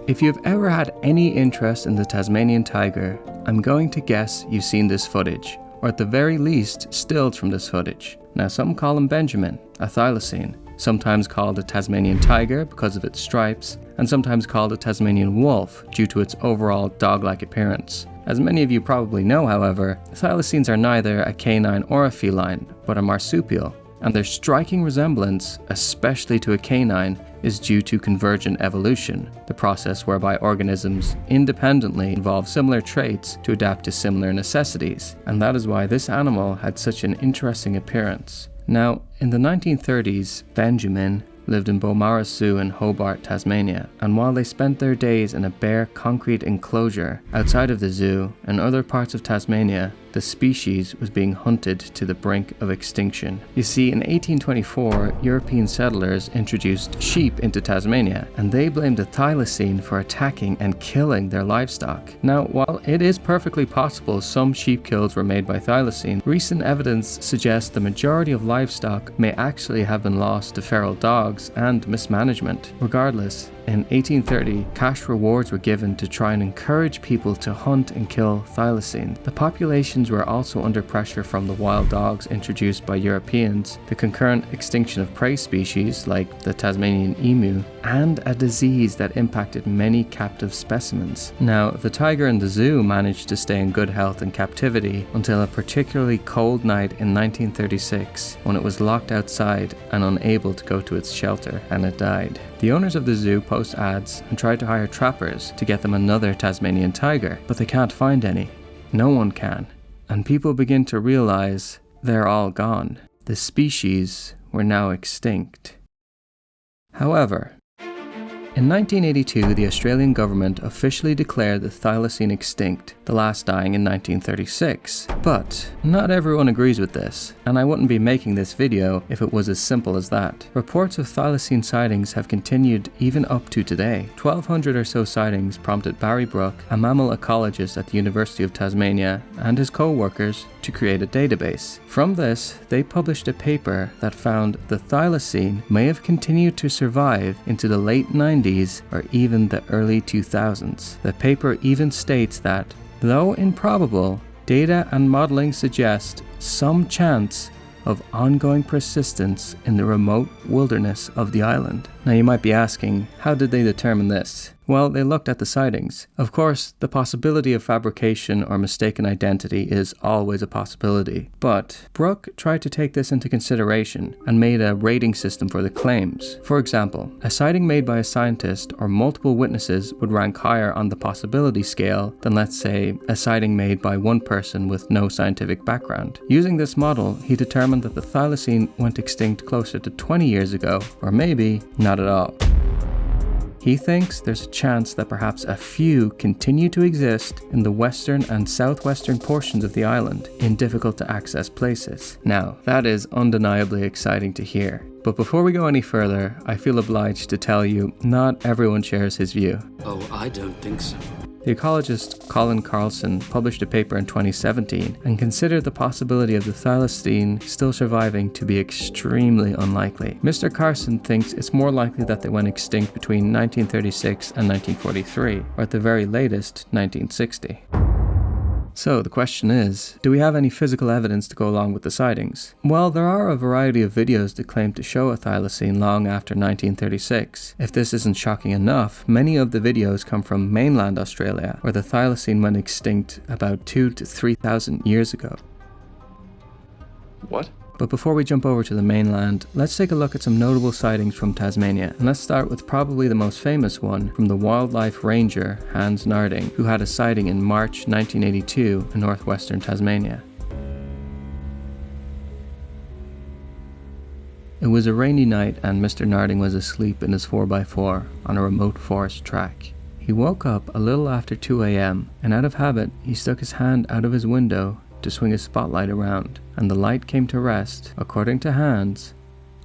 If you've ever had any interest in the Tasmanian tiger, I'm going to guess you've seen this footage, or at the very least, stills from this footage. Now some call him Benjamen, a Thylacine, sometimes called a Tasmanian tiger because of its stripes, and sometimes called a Tasmanian wolf due to its overall dog-like appearance. As many of you probably know, however, Thylacines are neither a canine or a feline, but a marsupial, and their striking resemblance, especially to a canine, is due to convergent evolution, the process whereby organisms independently evolve similar traits to adapt to similar necessities, and that is why this animal had such an interesting appearance. Now, in the 1930s, Benjamen lived in Beaumaris Zoo in Hobart, Tasmania, and while they spent their days in a bare concrete enclosure outside of the zoo and other parts of Tasmania, the species was being hunted to the brink of extinction. You see, in 1824, European settlers introduced sheep into Tasmania, and they blamed the Thylacine for attacking and killing their livestock. Now, while it is perfectly possible some sheep kills were made by Thylacine, recent evidence suggests the majority of livestock may actually have been lost to feral dogs and mismanagement. Regardless, in 1830, cash rewards were given to try and encourage people to hunt and kill Thylacine. The populations were also under pressure from the wild dogs introduced by Europeans, the concurrent extinction of prey species like the Tasmanian emu, and a disease that impacted many captive specimens. Now, the tiger in the zoo managed to stay in good health in captivity until a particularly cold night in 1936, when it was locked outside and unable to go to its shelter, and it died. The owners of the zoo post ads and try to hire trappers to get them another Tasmanian tiger, but they can't find any. No one can. And people begin to realize they're all gone. The species were now extinct. However, in 1982, the Australian government officially declared the Thylacine extinct, the last dying in 1936. But not everyone agrees with this, and I wouldn't be making this video if it was as simple as that. Reports of Thylacine sightings have continued even up to today. 1,200 or so sightings prompted Barry Brook, a mammal ecologist at the University of Tasmania, and his co-workers to create a database. From this, they published a paper that found the Thylacine may have continued to survive into the late 90s or even the early 2000s. The paper even states that, though improbable, data and modeling suggest some chance of ongoing persistence in the remote wilderness of the island. Now you might be asking, how did they determine this? Well, they looked at the sightings. Of course, the possibility of fabrication or mistaken identity is always a possibility, but Brook tried to take this into consideration and made a rating system for the claims. For example, a sighting made by a scientist or multiple witnesses would rank higher on the possibility scale than, let's say, a sighting made by one person with no scientific background. Using this model, he determined that the Thylacine went extinct closer to 20 years ago, or maybe not at all. He thinks there's a chance that perhaps a few continue to exist in the western and southwestern portions of the island in difficult to access places. Now, that is undeniably exciting to hear. But before we go any further, I feel obliged to tell you not everyone shares his view. Oh, I don't think so. The ecologist Colin Carlson published a paper in 2017 and considered the possibility of the Thylacine still surviving to be extremely unlikely. Mr. Carlson thinks it's more likely that they went extinct between 1936 and 1943, or at the very latest, 1960. So the question is, do we have any physical evidence to go along with the sightings? Well, there are a variety of videos that claim to show a Thylacine long after 1936. If this isn't shocking enough, many of the videos come from mainland Australia, where the Thylacine went extinct about 2,000 to 3,000 years ago. What? But before we jump over to the mainland, let's take a look at some notable sightings from Tasmania. And let's start with probably the most famous one from the wildlife ranger Hans Narding, who had a sighting in March 1982 in northwestern Tasmania. It was a rainy night and Mr. Narding was asleep in his 4x4 on a remote forest track. He woke up a little after 2 a.m. and out of habit he stuck his hand out of his window to swing his spotlight around, and the light came to rest, according to Hans,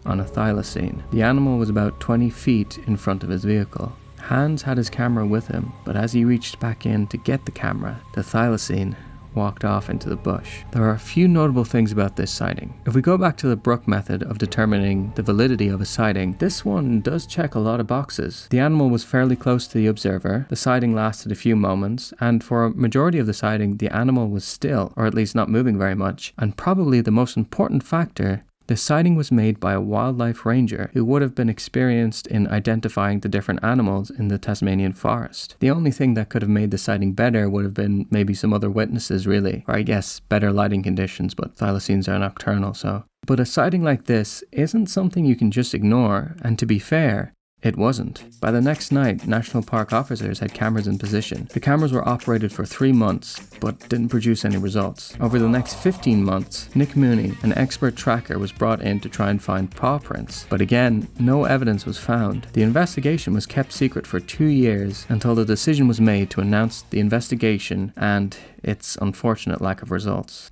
on a Thylacine. The animal was about 20 feet in front of his vehicle. Hans had his camera with him, but as he reached back in to get the camera, the Thylacine walked off into the bush. There are a few notable things about this sighting. If we go back to the Brooke method of determining the validity of a sighting, this one does check a lot of boxes. The animal was fairly close to the observer, the sighting lasted a few moments, and for a majority of the sighting, the animal was still, or at least not moving very much, and probably the most important factor, the sighting was made by a wildlife ranger who would have been experienced in identifying the different animals in the Tasmanian forest. The only thing that could have made the sighting better would have been maybe some other witnesses really, or I guess better lighting conditions, but thylacines are nocturnal so. But a sighting like this isn't something you can just ignore, and to be fair, it wasn't. By the next night, National Park officers had cameras in position. The cameras were operated for 3 months, but didn't produce any results. Over the next 15 months, Nick Mooney, an expert tracker, was brought in to try and find paw prints. But again, no evidence was found. The investigation was kept secret for 2 years until the decision was made to announce the investigation and its unfortunate lack of results.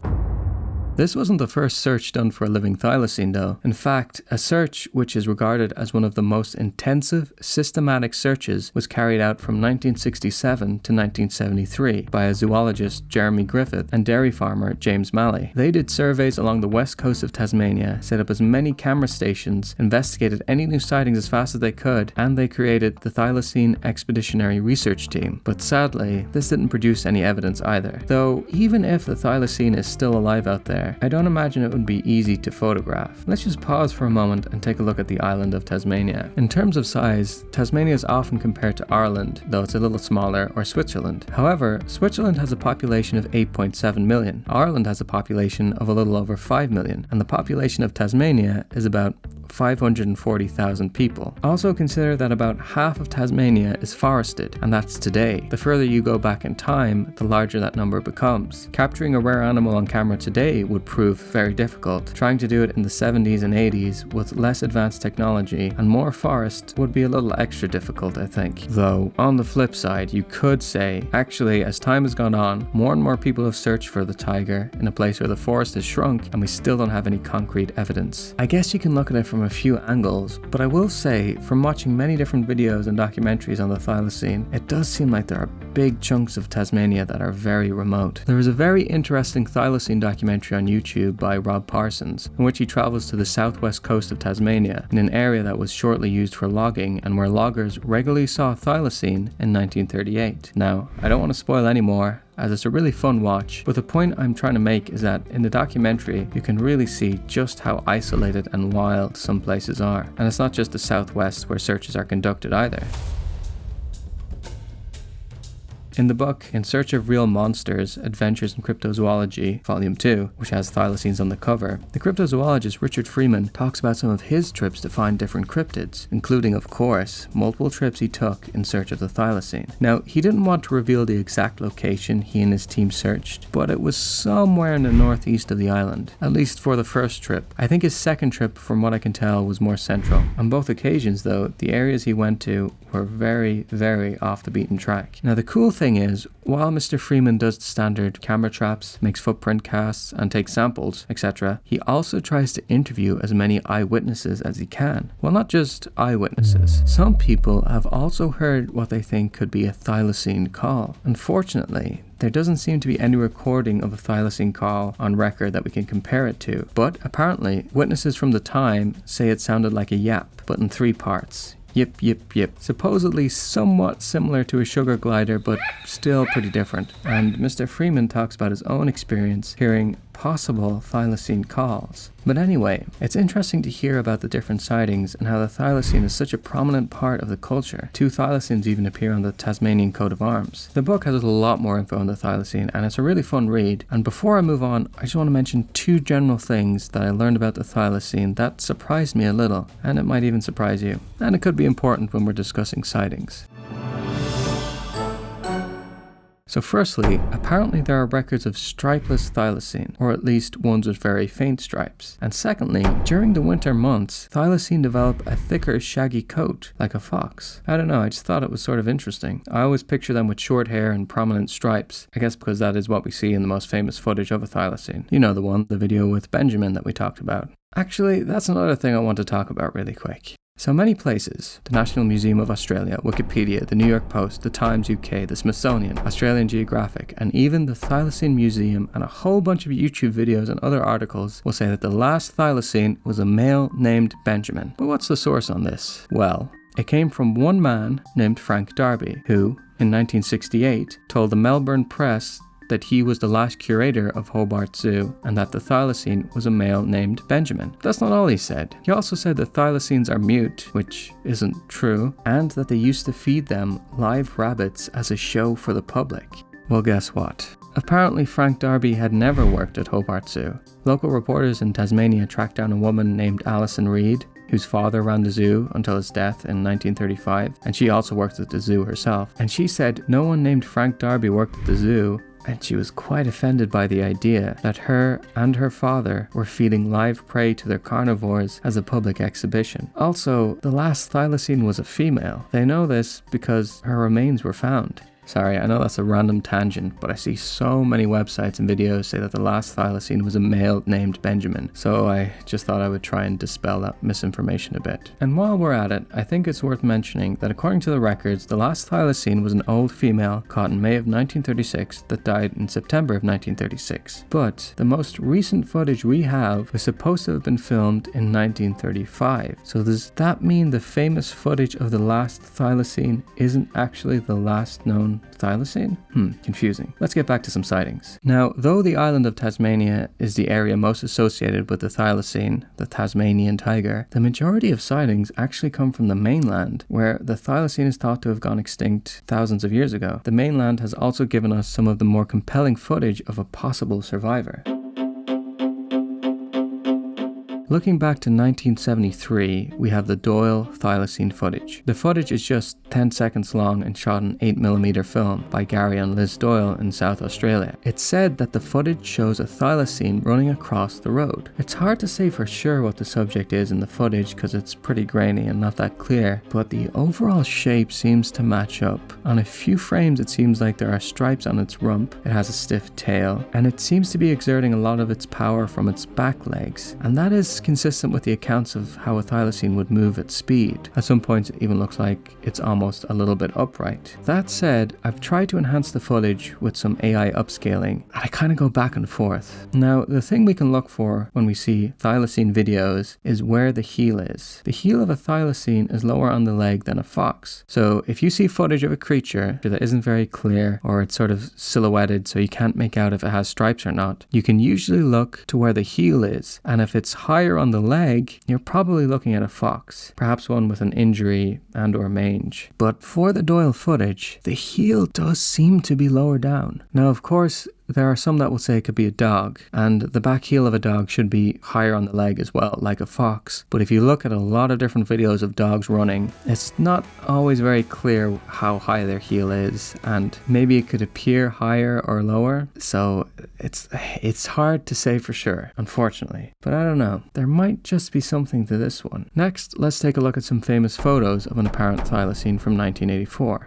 This wasn't the first search done for a living thylacine though. In fact, a search which is regarded as one of the most intensive, systematic searches was carried out from 1967 to 1973 by a zoologist, Jeremy Griffith, and dairy farmer, James Malley. They did surveys along the west coast of Tasmania, set up as many camera stations, investigated any new sightings as fast as they could, and they created the Thylacine Expeditionary Research Team. But sadly, this didn't produce any evidence either. Though, even if the thylacine is still alive out there, I don't imagine it would be easy to photograph. Let's just pause for a moment and take a look at the island of Tasmania. In terms of size, Tasmania is often compared to Ireland, though it's a little smaller, or Switzerland. However, Switzerland has a population of 8.7 million. Ireland has a population of a little over 5 million, and the population of Tasmania is about 540,000 people. Also consider that about half of Tasmania is forested, and that's today. The further you go back in time, the larger that number becomes. Capturing a rare animal on camera today would prove very difficult. Trying to do it in the 70s and 80s with less advanced technology and more forest would be a little extra difficult, I think. Though, on the flip side, you could say, actually, as time has gone on, more and more people have searched for the tiger in a place where the forest has shrunk and we still don't have any concrete evidence. I guess you can look at it from a few angles, but I will say, from watching many different videos and documentaries on the thylacine, it does seem like there are big chunks of Tasmania that are very remote. There is a very interesting thylacine documentary on YouTube by Rob Parsons, in which he travels to the southwest coast of Tasmania, in an area that was shortly used for logging and where loggers regularly saw thylacine in 1938. Now, I don't want to spoil any more, as it's a really fun watch, but the point I'm trying to make is that in the documentary you can really see just how isolated and wild some places are. And it's not just the southwest where searches are conducted either. In the book, In Search of Real Monsters, Adventures in Cryptozoology, Volume 2, which has thylacines on the cover, the cryptozoologist Richard Freeman talks about some of his trips to find different cryptids, including, of course, multiple trips he took in search of the thylacine. Now, he didn't want to reveal the exact location he and his team searched, but it was somewhere in the northeast of the island, at least for the first trip. I think his second trip, from what I can tell, was more central. On both occasions, though, the areas he went to were very, very off the beaten track. Now, the cool thing is, while Mr. Freeman does the standard camera traps, makes footprint casts, and takes samples, etc., he also tries to interview as many eyewitnesses as he can. Well, not just eyewitnesses. Some people have also heard what they think could be a thylacine call. Unfortunately, there doesn't seem to be any recording of a thylacine call on record that we can compare it to, but apparently, witnesses from the time say it sounded like a yap, but in 3 parts. Yip, yip, yip. Supposedly somewhat similar to a sugar glider, but still pretty different. And Mr. Freeman talks about his own experience hearing possible thylacine calls. But anyway, it's interesting to hear about the different sightings and how the thylacine is such a prominent part of the culture. 2 thylacines even appear on the Tasmanian coat of arms. The book has a lot more info on the thylacine, and it's a really fun read. And before I move on, I just want to mention 2 general things that I learned about the thylacine that surprised me a little, and it might even surprise you. And it could be important when we're discussing sightings. So firstly, apparently there are records of stripeless thylacine, or at least ones with very faint stripes. And secondly, during the winter months, thylacine develop a thicker, shaggy coat, like a fox. I don't know, I just thought it was sort of interesting. I always picture them with short hair and prominent stripes, I guess because that is what we see in the most famous footage of a thylacine. You know the one, the video with Benjamen that we talked about. Actually, that's another thing I want to talk about really quick. So many places: the National Museum of Australia, Wikipedia, the New York Post, the Times UK, the Smithsonian, Australian Geographic, and even the Thylacine Museum and a whole bunch of YouTube videos and other articles will say that the last thylacine was a male named Benjamen. But what's the source on this? Well, it came from one man named Frank Darby, who, in 1968, told the Melbourne Press that he was the last curator of Hobart Zoo and that the thylacine was a male named Benjamen. That's not all he said. He also said that thylacines are mute, which isn't true, and that they used to feed them live rabbits as a show for the public. Well, guess what? Apparently Frank Darby had never worked at Hobart Zoo. Local reporters in Tasmania tracked down a woman named Alison Reed, whose father ran the zoo until his death in 1935, and she also worked at the zoo herself. And she said no one named Frank Darby worked at the zoo, and she was quite offended by the idea that her and her father were feeding live prey to their carnivores as a public exhibition. Also, the last thylacine was a female. They know this because her remains were found. Sorry, I know that's a random tangent, but I see so many websites and videos say that the last thylacine was a male named Benjamen, so I just thought I would try and dispel that misinformation a bit. And while we're at it, I think it's worth mentioning that according to the records, the last thylacine was an old female caught in May of 1936 that died in September of 1936. But the most recent footage we have was supposed to have been filmed in 1935. So does that mean the famous footage of the last thylacine isn't actually the last known thylacine? Confusing. Let's get back to some sightings. Now, though the island of Tasmania is the area most associated with the thylacine, the Tasmanian tiger, the majority of sightings actually come from the mainland, where the thylacine is thought to have gone extinct thousands of years ago. The mainland has also given us some of the more compelling footage of a possible survivor. Looking back to 1973, we have the Doyle thylacine footage. The footage is just 10 seconds long and shot in 8mm film by Gary and Liz Doyle in South Australia. It's said that the footage shows a thylacine running across the road. It's hard to say for sure what the subject is in the footage because it's pretty grainy and not that clear, but the overall shape seems to match up. On a few frames it seems like there are stripes on its rump, it has a stiff tail, and it seems to be exerting a lot of its power from its back legs, and that is consistent with the accounts of how a thylacine would move at speed. At some points it even looks like it's almost a little bit upright. That said, I've tried to enhance the footage with some AI upscaling, and I kind of go back and forth. Now, the thing we can look for when we see thylacine videos is where the heel is. The heel of a thylacine is lower on the leg than a fox. So if you see footage of a creature that isn't very clear, or it's sort of silhouetted so you can't make out if it has stripes or not, you can usually look to where the heel is, and if it's higher on the leg, you're probably looking at a fox, perhaps one with an injury and or mange. But for the Doyle footage, the heel does seem to be lower down. Now, of course, there are some that will say it could be a dog, and the back heel of a dog should be higher on the leg as well, like a fox. But if you look at a lot of different videos of dogs running, it's not always very clear how high their heel is, and maybe it could appear higher or lower, so it's hard to say for sure, unfortunately. But I don't know, there might just be something to this one. Next, let's take a look at some famous photos of an apparent thylacine from 1984.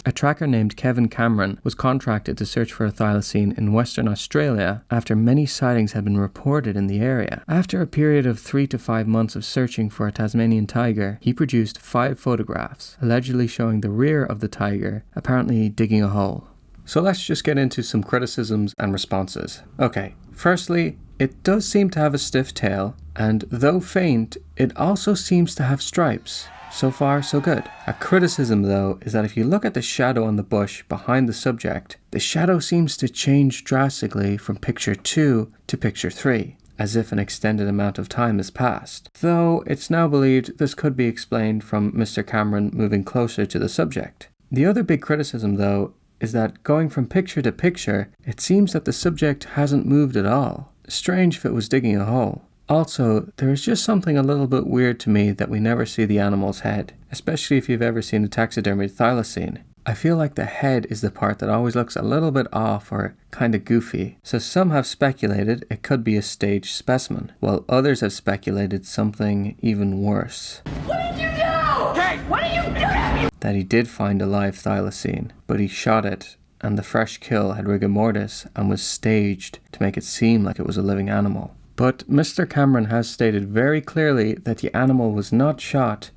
A tracker named Kevin Cameron was contracted to search for a thylacine in Western Australia after many sightings had been reported in the area. After a period of 3 to 5 months of searching for a Tasmanian tiger, he produced 5 photographs, allegedly showing the rear of the tiger, apparently digging a hole. So let's just get into some criticisms and responses. Okay, firstly, it does seem to have a stiff tail, and though faint, it also seems to have stripes. So far, so good. A criticism, though, is that if you look at the shadow on the bush behind the subject, the shadow seems to change drastically from picture 2 to picture 3, as if an extended amount of time has passed. Though it's now believed this could be explained from Mr. Cameron moving closer to the subject. The other big criticism, though, is that going from picture to picture, it seems that the subject hasn't moved at all. Strange if it was digging a hole. Also, there is just something a little bit weird to me that we never see the animal's head, especially if you've ever seen a taxidermied thylacine. I feel like the head is the part that always looks a little bit off or kinda goofy, so some have speculated it could be a staged specimen, while others have speculated something even worse. What did you do? Hey, what did you do? That he did find a live thylacine, but he shot it and the fresh kill had rigor mortis and was staged to make it seem like it was a living animal. But Mr. Cameron has stated very clearly that the animal was not shot,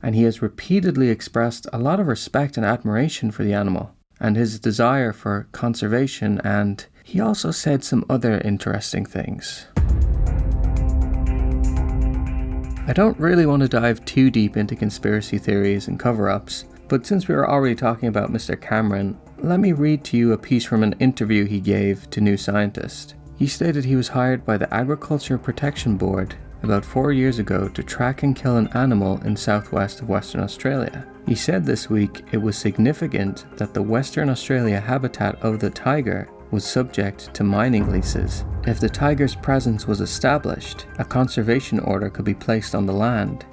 and he has repeatedly expressed a lot of respect and admiration for the animal and his desire for conservation, and he also said some other interesting things. I don't really want to dive too deep into conspiracy theories and cover-ups, but since we were already talking about Mr. Cameron, let me read to you a piece from an interview he gave to New Scientist. He stated he was hired by the Agriculture Protection Board about 4 years ago to track and kill an animal in southwest of Western Australia. He said this week it was significant that the Western Australia habitat of the tiger was subject to mining leases. If the tiger's presence was established, a conservation order could be placed on the land.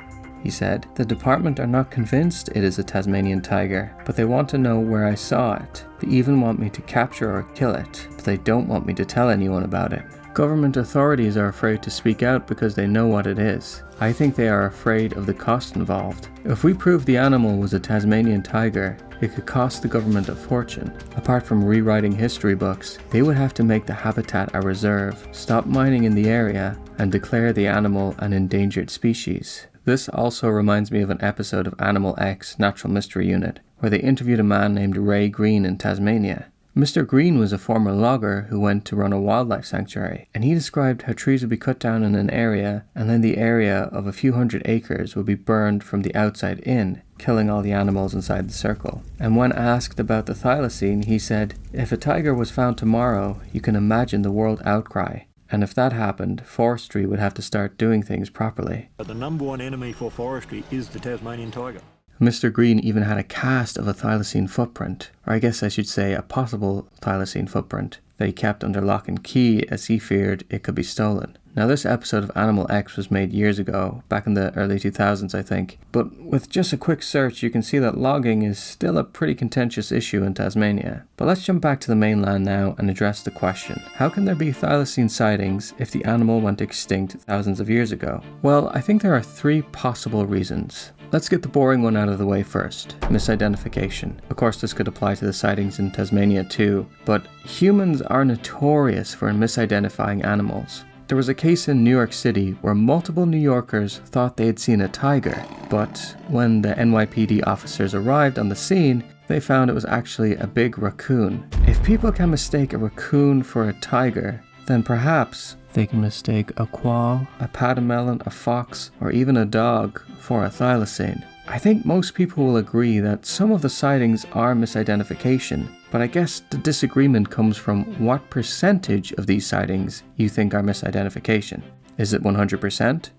He said, "The department are not convinced it is a Tasmanian tiger, but they want to know where I saw it. They even want me to capture or kill it, but they don't want me to tell anyone about it." Government authorities are afraid to speak out because they know what it is. I think they are afraid of the cost involved. If we prove the animal was a Tasmanian tiger, it could cost the government a fortune. Apart from rewriting history books, they would have to make the habitat a reserve, stop mining in the area, and declare the animal an endangered species. This also reminds me of an episode of Animal X Natural Mystery Unit, where they interviewed a man named Ray Green in Tasmania. Mr. Green was a former logger who went to run a wildlife sanctuary, and he described how trees would be cut down in an area, and then the area of a few hundred acres would be burned from the outside in, killing all the animals inside the circle. And when asked about the Thylacine, he said, "If a tiger was found tomorrow, you can imagine the world outcry. And if that happened, forestry would have to start doing things properly." But the number one enemy for forestry is the Tasmanian tiger. Mr. Green even had a cast of a thylacine footprint, or I guess I should say a possible thylacine footprint, that he kept under lock and key as he feared it could be stolen. Now this episode of Animal X was made years ago, back in the early 2000s I think, but with just a quick search you can see that logging is still a pretty contentious issue in Tasmania. But let's jump back to the mainland now and address the question, how can there be thylacine sightings if the animal went extinct thousands of years ago? Well, I think there are three possible reasons. Let's get the boring one out of the way first, misidentification. Of course this could apply to the sightings in Tasmania too, but humans are notorious for misidentifying animals. There was a case in New York City where multiple New Yorkers thought they had seen a tiger, but when the NYPD officers arrived on the scene, they found it was actually a big raccoon. If people can mistake a raccoon for a tiger, then perhaps they can mistake a quoll, a pademelon, a fox, or even a dog for a thylacine. I think most people will agree that some of the sightings are misidentification, but I guess the disagreement comes from what percentage of these sightings you think are misidentification. Is it 100%?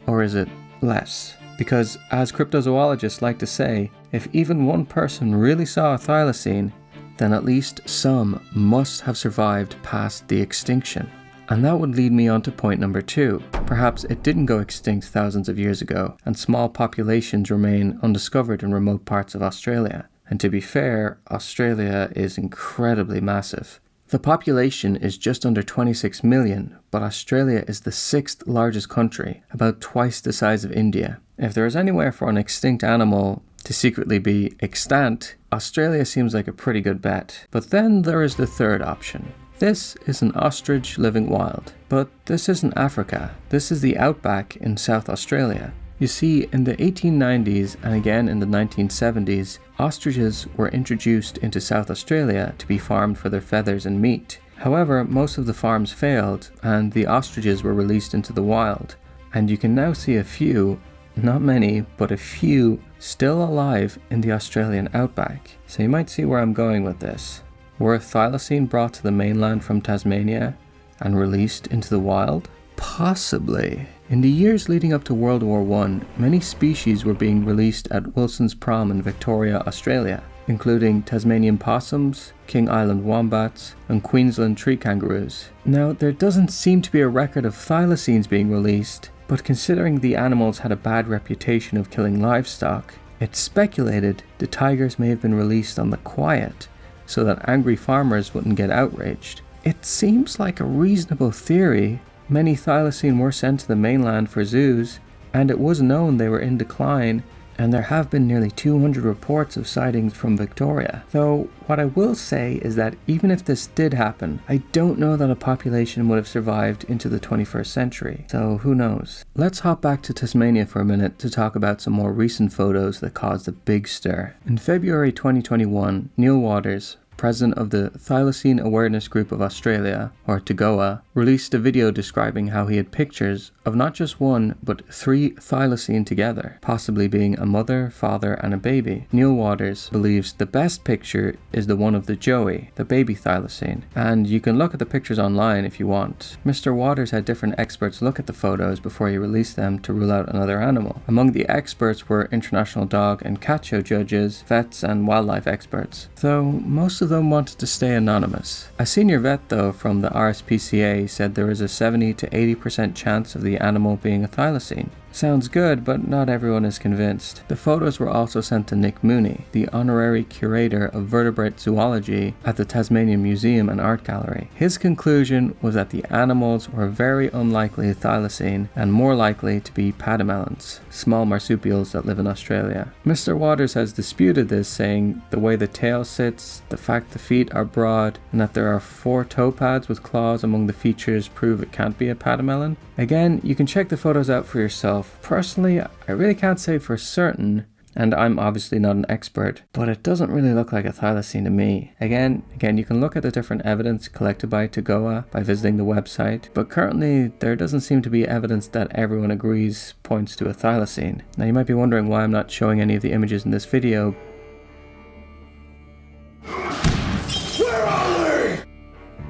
Or is it less? Because as cryptozoologists like to say, if even one person really saw a thylacine, then at least some must have survived past the extinction. And that would lead me on to point number 2. Perhaps it didn't go extinct thousands of years ago, and small populations remain undiscovered in remote parts of Australia. And to be fair, Australia is incredibly massive. The population is just under 26 million, but Australia is the 6th largest country, about twice the size of India. If there is anywhere for an extinct animal to secretly be extant, Australia seems like a pretty good bet. But then there is the third option. This is an ostrich living wild, but this isn't Africa. This is the outback in South Australia. You see, in the 1890s and again in the 1970s, ostriches were introduced into South Australia to be farmed for their feathers and meat. However, most of the farms failed and the ostriches were released into the wild. And you can now see a few, not many, but a few, still alive in the Australian outback. So you might see where I'm going with this. Were thylacine brought to the mainland from Tasmania and released into the wild? Possibly. In the years leading up to World War I, many species were being released at Wilson's Prom in Victoria, Australia, including Tasmanian possums, King Island wombats, and Queensland tree kangaroos. Now, there doesn't seem to be a record of thylacines being released, but considering the animals had a bad reputation of killing livestock, it's speculated the tigers may have been released on the quiet, so that angry farmers wouldn't get outraged. It seems like a reasonable theory. Many thylacine were sent to the mainland for zoos, and it was known they were in decline and there have been nearly 200 reports of sightings from Victoria. Though, what I will say is that even if this did happen, I don't know that a population would have survived into the 21st century, so who knows. Let's hop back to Tasmania for a minute to talk about some more recent photos that caused a big stir. In February 2021, Neil Waters, president of the Thylacine Awareness Group of Australia, or T.A.G.O.A, released a video describing how he had pictures of not just one, but 3 thylacine together, possibly being a mother, father, and a baby. Neil Waters believes the best picture is the one of the T.A.G.O.A, the baby thylacine, and you can look at the pictures online if you want. Mr. Waters had different experts look at the photos before he released them to rule out another animal. Among the experts were international dog and cat show judges, vets, and wildlife experts, though most of them wanted to stay anonymous. A senior vet, though, from the RSPCA said there is a 70 to 80% chance of the animal being a thylacine. Sounds good, but not everyone is convinced. The photos were also sent to Nick Mooney, the honorary curator of vertebrate zoology at the Tasmanian Museum and Art Gallery. His conclusion was that the animals were very unlikely thylacine and more likely to be pademelons, small marsupials that live in Australia. Mr. Waters has disputed this, saying the way the tail sits, the fact the feet are broad, and that there are 4 toe pads with claws among the features prove it can't be a pademelon. Again, you can check the photos out for yourself. Personally, I really can't say for certain, and I'm obviously not an expert, but it doesn't really look like a thylacine to me. Again, you can look at the different evidence collected by T.A.G.O.A by visiting the website, but currently there doesn't seem to be evidence that everyone agrees points to a thylacine. Now you might be wondering why I'm not showing any of the images in this video.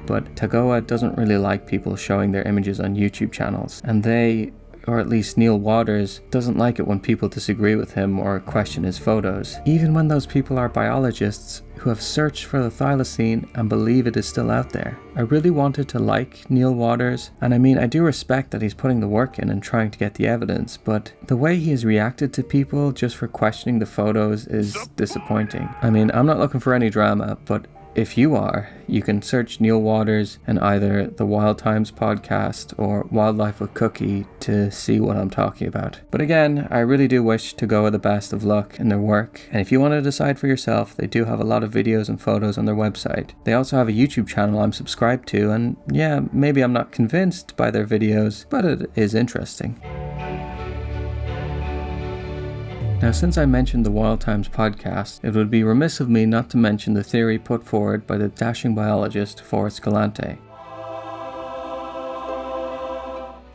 But T.A.G.O.A doesn't really like people showing their images on YouTube channels, and they, or at least Neil Waters, doesn't like it when people disagree with him or question his photos, even when those people are biologists who have searched for the thylacine and believe it is still out there. I really wanted to like Neil Waters, and I mean, I do respect that he's putting the work in and trying to get the evidence, but the way he has reacted to people just for questioning the photos is disappointing. I mean, I'm not looking for any drama, but if you are, you can search Neil Waters in either the Wild Times podcast or Wildlife with Cookie to see what I'm talking about. But again, I really do wish T.A.G.O.A the best of luck in their work. And if you want to decide for yourself, they do have a lot of videos and photos on their website. They also have a YouTube channel I'm subscribed to, and yeah, maybe I'm not convinced by their videos, but it is interesting. Now, since I mentioned the Wild Times podcast, it would be remiss of me not to mention the theory put forward by the dashing biologist Forrest Galante.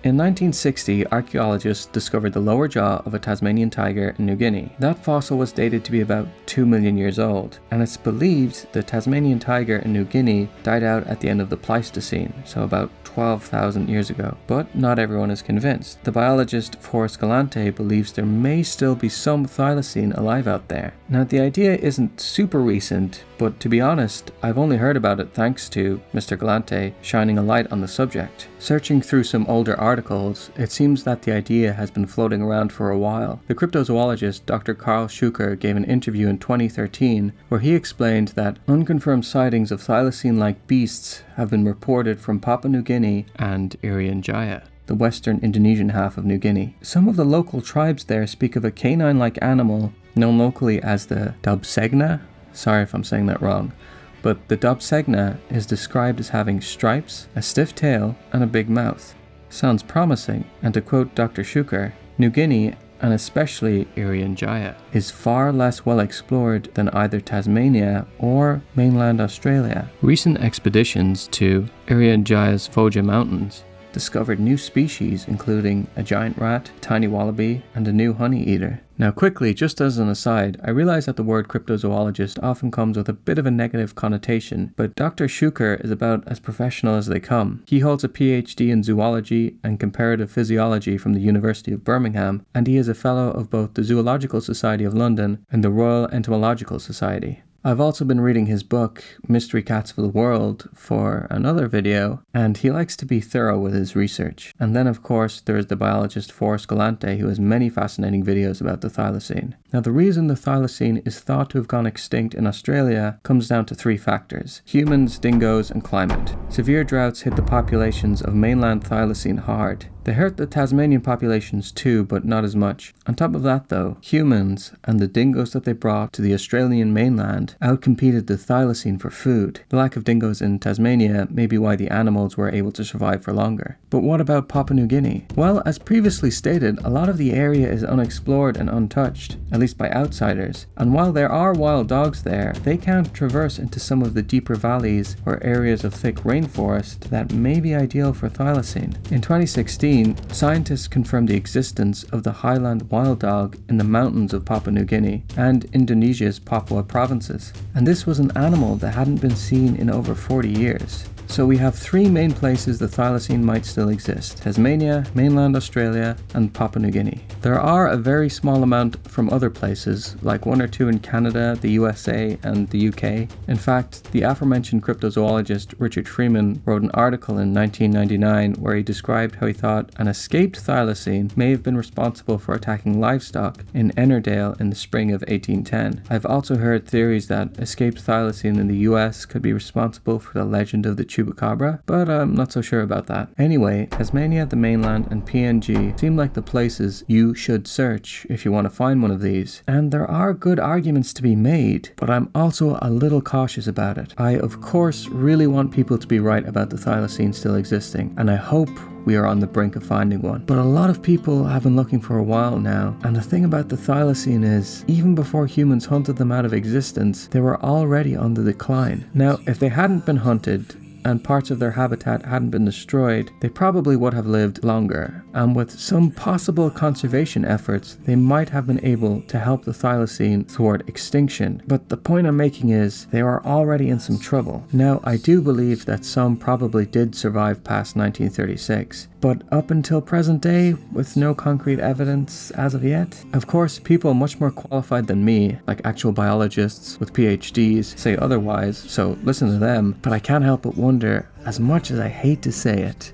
In 1960, archaeologists discovered the lower jaw of a Tasmanian tiger in New Guinea. That fossil was dated to be about 2 million years old, and it's believed the Tasmanian tiger in New Guinea died out at the end of the Pleistocene, so about 12,000 years ago. But not everyone is convinced. The biologist Forrest Galante believes there may still be some thylacine alive out there. Now, the idea isn't super recent, but to be honest, I've only heard about it thanks to Mr. Galante shining a light on the subject. Searching through some older articles, it seems that the idea has been floating around for a while. The cryptozoologist Dr. Carl Schuker gave an interview in 2013 where he explained that unconfirmed sightings of thylacine-like beasts have been reported from Papua New Guinea and Irian Jaya, the western Indonesian half of New Guinea. Some of the local tribes there speak of a canine-like animal known locally as the De-extinction. Sorry if I'm saying that wrong. But the De-extinction is described as having stripes, a stiff tail, and a big mouth. Sounds promising, and to quote Dr. Schuker, New Guinea, and especially Irian Jaya, is far less well explored than either Tasmania or mainland Australia. Recent expeditions to Irian Jaya's Foja Mountains discovered new species including a giant rat, tiny wallaby, and a new honey eater. Now quickly, just as an aside, I realize that the word cryptozoologist often comes with a bit of a negative connotation, but Dr. Schuker is about as professional as they come. He holds a PhD in zoology and comparative physiology from the University of Birmingham, and he is a fellow of both the Zoological Society of London and the Royal Entomological Society. I've also been reading his book, Mystery Cats of the World, for another video, and he likes to be thorough with his research. And then of course there is the biologist Forrest Galante, who has many fascinating videos about the thylacine. Now the reason the thylacine is thought to have gone extinct in Australia comes down to 3 factors: humans, dingoes, and climate. Severe droughts hit the populations of mainland thylacine hard. They hurt the Tasmanian populations too, but not as much. On top of that though, humans and the dingoes that they brought to the Australian mainland outcompeted the thylacine for food. The lack of dingoes in Tasmania may be why the animals were able to survive for longer. But what about Papua New Guinea? Well, as previously stated, a lot of the area is unexplored and untouched, at least by outsiders. And while there are wild dogs there, they can't traverse into some of the deeper valleys or areas of thick rainforest that may be ideal for thylacine. In 2016, scientists confirmed the existence of the highland wild dog in the mountains of Papua New Guinea and Indonesia's Papua provinces. And this was an animal that hadn't been seen in over 40 years. So we have three main places the thylacine might still exist: Tasmania, mainland Australia, and Papua New Guinea. There are a very small amount from other places, like 1 or 2 in Canada, the USA, and the UK. In fact, the aforementioned cryptozoologist Richard Freeman wrote an article in 1999 where he described how he thought an escaped thylacine may have been responsible for attacking livestock in Ennerdale in the spring of 1810. I've also heard theories that escaped thylacine in the US could be responsible for the legend of the Chupacabra, but I'm not so sure about that. Anyway, Tasmania, the mainland, and PNG seem like the places you should search if you want to find one of these. And there are good arguments to be made, but I'm also a little cautious about it. I, of course, really want people to be right about the thylacine still existing, and I hope we are on the brink of finding one. But a lot of people have been looking for a while now, and the thing about the thylacine is, even before humans hunted them out of existence, they were already on the decline. Now, if they hadn't been hunted, and parts of their habitat hadn't been destroyed, they probably would have lived longer. And with some possible conservation efforts, they might have been able to help the thylacine thwart extinction. But the point I'm making is, they are already in some trouble. Now, I do believe that some probably did survive past 1936. But up until present day, with no concrete evidence as of yet, of course, people much more qualified than me, like actual biologists with PhDs, say otherwise, so listen to them. But I can't help but wonder, as much as I hate to say it,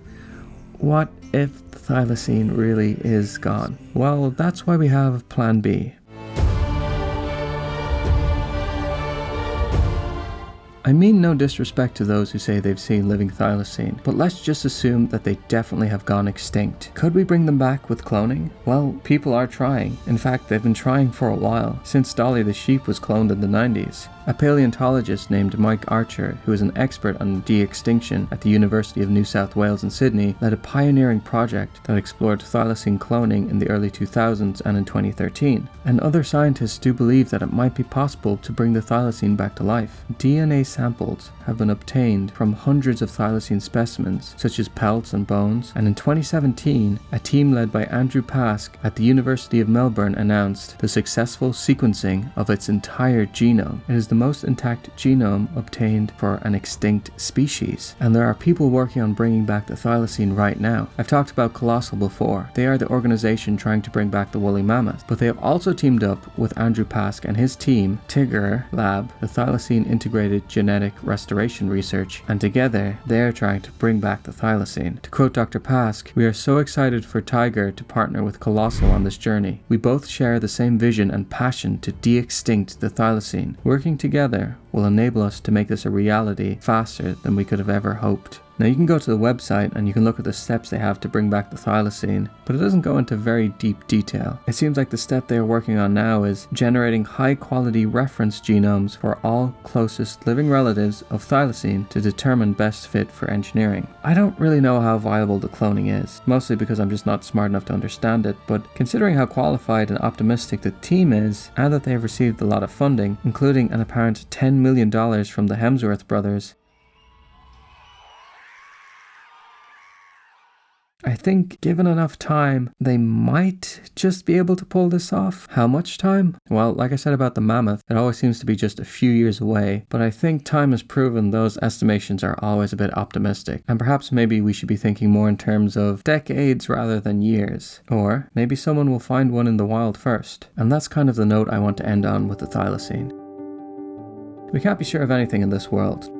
what if the thylacine really is gone? Well, that's why we have Plan B. I mean no disrespect to those who say they've seen living thylacine, but let's just assume that they definitely have gone extinct. Could we bring them back with cloning? Well, people are trying. In fact, they've been trying for a while, since Dolly the sheep was cloned in the 90s. A paleontologist named Mike Archer, who is an expert on de-extinction at the University of New South Wales in Sydney, led a pioneering project that explored thylacine cloning in the early 2000s and in 2013. And other scientists do believe that it might be possible to bring the thylacine back to life. DNA samples have been obtained from hundreds of thylacine specimens, such as pelts and bones, and in 2017, a team led by Andrew Pask at the University of Melbourne announced the successful sequencing of its entire genome. It is the most intact genome obtained for an extinct species, and there are people working on bringing back the thylacine right now. I've talked about Colossal before. They are the organization trying to bring back the woolly mammoth, but they have also teamed up with Andrew Pask and his team, T.A.G.O.A Lab, the Thylacine Integrated Genetic Restoration Research, and together they're trying to bring back the thylacine. To quote Dr. Pask, "We are so excited for T.A.G.O.A to partner with Colossal on this journey. We both share the same vision and passion to de-extinct the thylacine. Working together will enable us to make this a reality faster than we could have ever hoped." Now you can go to the website and you can look at the steps they have to bring back the thylacine, but it doesn't go into very deep detail. It seems like the step they are working on now is generating high quality reference genomes for all closest living relatives of thylacine to determine best fit for engineering. I don't really know how viable the cloning is, mostly because I'm just not smart enough to understand it, but considering how qualified and optimistic the team is, and that they have received a lot of funding, including an apparent $10 million from the Hemsworth brothers, I think given enough time, they might just be able to pull this off. How much time? Well, like I said about the mammoth, it always seems to be just a few years away, but I think time has proven those estimations are always a bit optimistic, and perhaps maybe we should be thinking more in terms of decades rather than years. Or maybe someone will find one in the wild first. And that's kind of the note I want to end on with the thylacine. We can't be sure of anything in this world.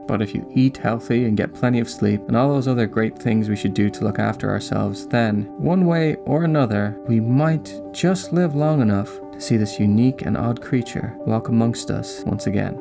But if you eat healthy and get plenty of sleep and all those other great things we should do to look after ourselves, then, one way or another, we might just live long enough to see this unique and odd creature walk amongst us once again.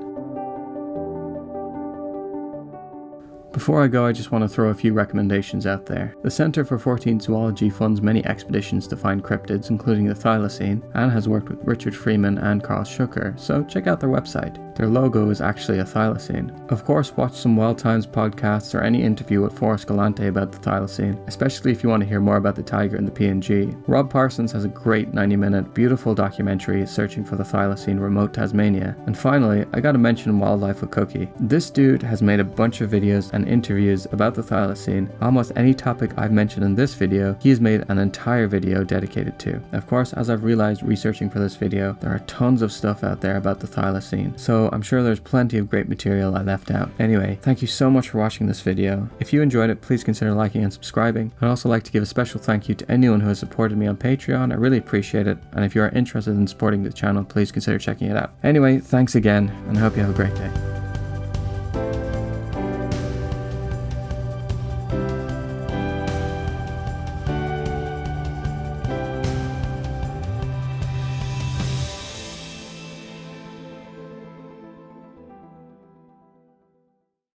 Before I go, I just want to throw a few recommendations out there. The Centre for 14th Zoology funds many expeditions to find cryptids, including the Thylacine, and has worked with Richard Freeman and Carl Schucker, so check out their website. Their logo is actually a thylacine. Of course, watch some Wild Times podcasts or any interview with Forrest Galante about the thylacine, especially if you want to hear more about the tiger and the PNG. Rob Parsons has a great 90-minute, beautiful documentary searching for the thylacine remote Tasmania. And finally, I gotta mention Wildlife with Cookie. This dude has made a bunch of videos and interviews about the thylacine. Almost any topic I've mentioned in this video, he has made an entire video dedicated to. Of course, as I've realized researching for this video, there are tons of stuff out there about the thylacine, so I'm sure there's plenty of great material I left out. Anyway, thank you so much for watching this video. If you enjoyed it, please consider liking and subscribing. I'd also like to give a special thank you to anyone who has supported me on Patreon. I really appreciate it, and if you are interested in supporting the channel, please consider checking it out. Anyway, thanks again, and I hope you have a great day.